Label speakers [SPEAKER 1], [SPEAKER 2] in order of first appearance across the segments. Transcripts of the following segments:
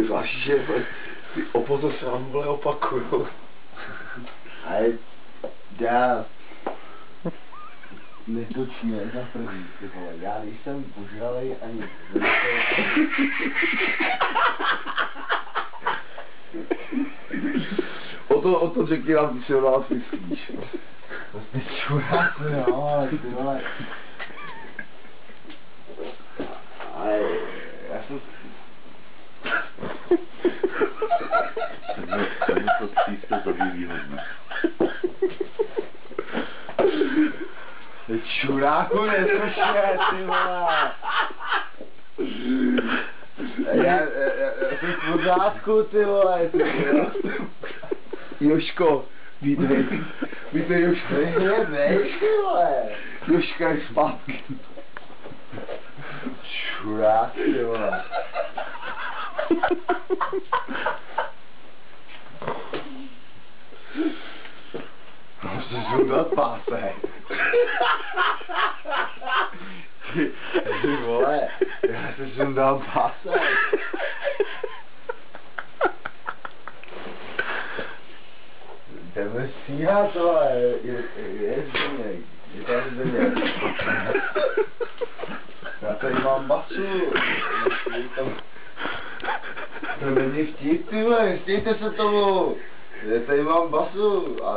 [SPEAKER 1] Zvlášť, že ty opozo se vám vole opakujou.
[SPEAKER 2] Ale já netočně za první, ty vole, já nejsem požralej ani
[SPEAKER 1] O to řekni nám, když se o nás myslíš.
[SPEAKER 2] To jsi čurák, no, ale ty vole. Ale já jsem...
[SPEAKER 3] Tomu to tříste zabí výhodně.
[SPEAKER 2] Ty čuráku neslyšet, ty vole. Já jsem v pořádku, ty vole, ty vole.
[SPEAKER 1] Jožko, vítej Jožko.
[SPEAKER 2] Nebej, ty vole.
[SPEAKER 1] Jožka je zpátky.
[SPEAKER 2] Čurák, ty vole.
[SPEAKER 1] Musíš sundat pásek.
[SPEAKER 2] Ty vole, já si sundám pásek. Jdeme stíhat, vole, je Zdeněk, je tady Zdeněk. Já tady mám basu. To není vtip, ty vole, stějte se tomu. Já tady mám basu a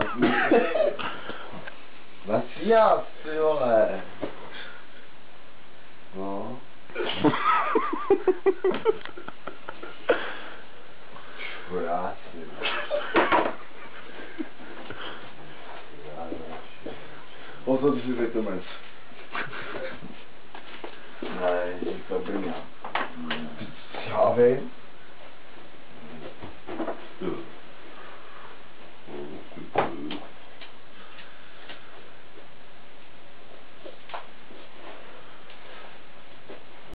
[SPEAKER 2] nasíhat, ty vole. No. Čuráci.
[SPEAKER 1] O to ty si řekl mes.
[SPEAKER 2] Ne, to brňa.
[SPEAKER 1] Já vím.